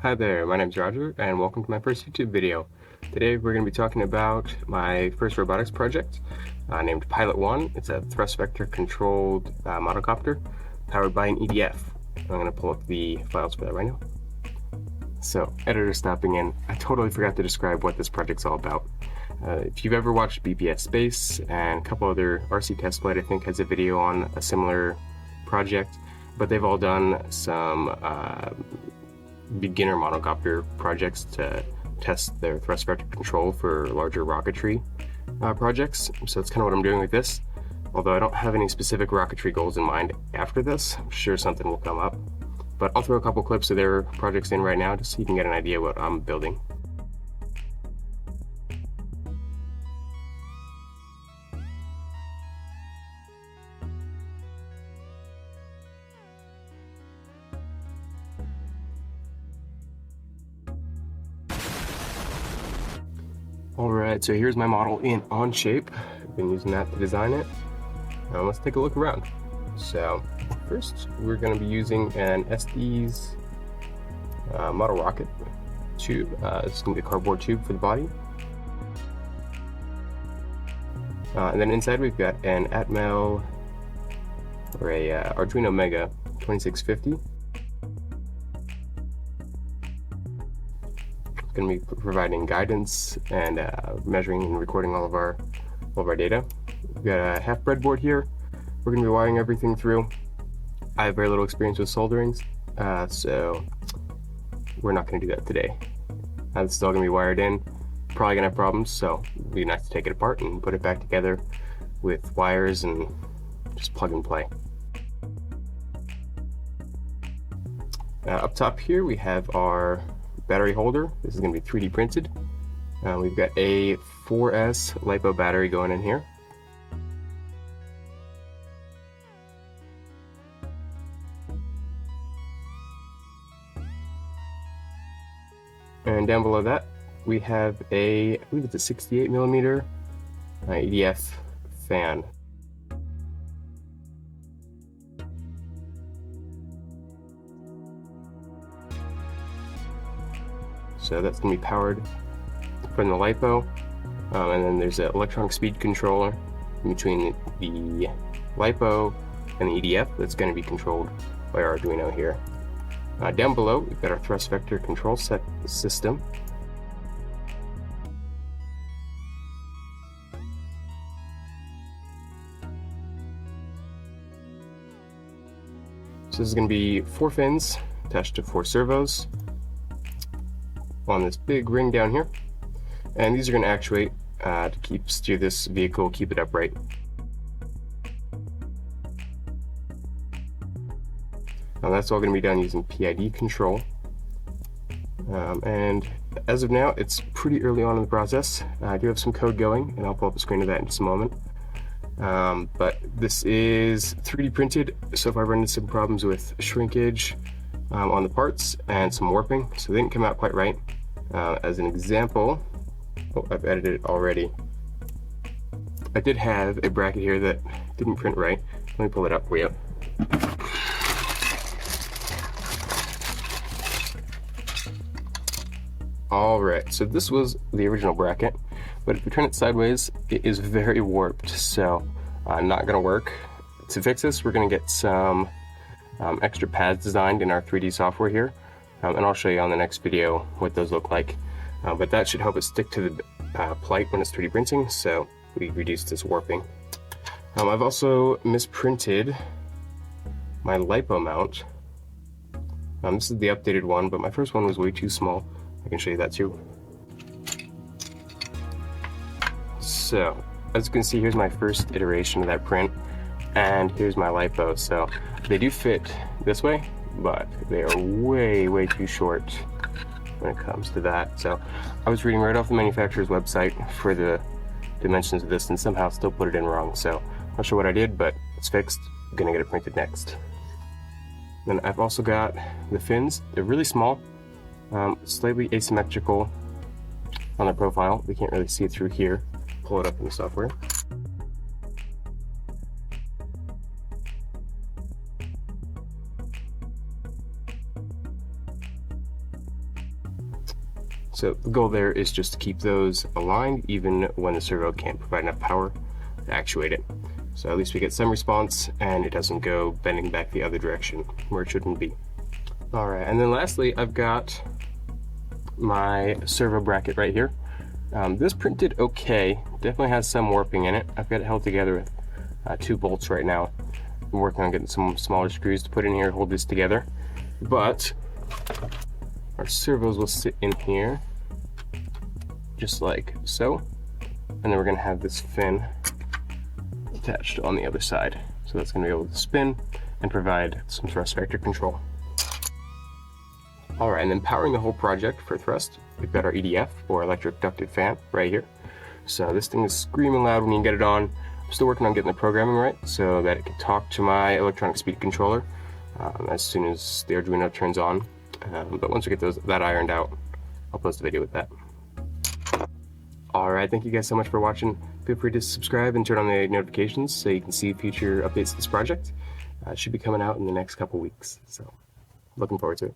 Hi there, my name is Roger, and welcome to my first YouTube video. Today we're going to be talking about my first robotics project named Pilot1. It's a thrust vector controlled monocopter powered by an EDF. I'm going to pull up the files for that right now. So, editor stopping in, I totally forgot to describe what this project's all about. If you've ever watched BPS Space and a couple other RC Test Flight, I think has a video on a similar project, but they've all done some beginner monocopter projects to test their thrust vector control for larger rocketry projects. So that's kind of what I'm doing with this. Although I don't have any specific rocketry goals in mind after this, I'm sure something will come up. But I'll throw a couple clips of their projects in right now just so you can get an idea what I'm building. Alright, so here's my model in Onshape. I've been using that to design it. Now let's take a look around. So first we're going to be using an SD's model rocket tube. It's going to be a cardboard tube for the body. And then inside we've got an Atmel or a Arduino Mega 2650. Going to be providing guidance and measuring and recording all of our data. We've got a half breadboard here. We're going to be wiring everything through. I have very little experience with solderings, so we're not going to do that today. It's still going to be wired in. Probably going to have problems, so it'd be nice to take it apart and put it back together with wires and just plug and play. Up top here we have our battery holder. This is going to be 3D printed. We've got a 4S LiPo battery going in here. And down below that we have I believe it's a 68mm EDF fan. So that's going to be powered from the LiPo, and then there's an electronic speed controller between the LiPo and the EDF that's going to be controlled by our Arduino here. Down below we've got our thrust vector control set system. So this is going to be 4 fins attached to 4 servos on this big ring down here, and these are going to actuate to steer this vehicle, keep it upright. Now that's all going to be done using PID control, and as of now it's pretty early on in the process. I do have some code going, and I'll pull up a screen of that in just a moment. But this is 3D printed, so if I run into some problems with shrinkage on the parts and some warping, so they didn't come out quite right. As an example, I've edited it already. I did have a bracket here that didn't print right. Let me pull it up for you. Alright, so this was the original bracket, but if you turn it sideways, it is very warped, so not going to work. To fix this, we're going to get some extra pads designed in our 3D software here. And I'll show you on the next video what those look like. But that should help it stick to the plate when it's 3D printing, so we reduce this warping. I've also misprinted my LiPo mount. This is the updated one, but my first one was way too small. I can show you that too. So, as you can see, here's my first iteration of that print, and here's my LiPo. So, they do fit this way, but they are way too short when it comes to that. So I was reading right off the manufacturer's website for the dimensions of this and somehow still put it in wrong. So I'm not sure what I did, but it's fixed. I'm gonna get it printed next. Then I've also got the fins. They're really small, slightly asymmetrical on the profile. We can't really see it through here. Pull it up in the software. So the goal there is just to keep those aligned even when the servo can't provide enough power to actuate it. So at least we get some response and it doesn't go bending back the other direction where it shouldn't be. Alright, and then lastly I've got my servo bracket right here. This printed okay, definitely has some warping in it. I've got it held together with 2 bolts right now. I'm working on getting some smaller screws to put in here to hold this together. But our servos will sit in here just like so, and then we're going to have this fin attached on the other side, so that's going to be able to spin and provide some thrust vector control. Alright, and then powering the whole project for thrust, we've got our EDF, or electric ducted fan, right here. So this thing is screaming loud when you get it on. I'm still working on getting the programming right so that it can talk to my electronic speed controller as soon as the Arduino turns on. But once we get that ironed out, I'll post a video with that. Alright, thank you guys so much for watching. Feel free to subscribe and turn on the notifications so you can see future updates to this project. It should be coming out in the next couple weeks, so looking forward to it.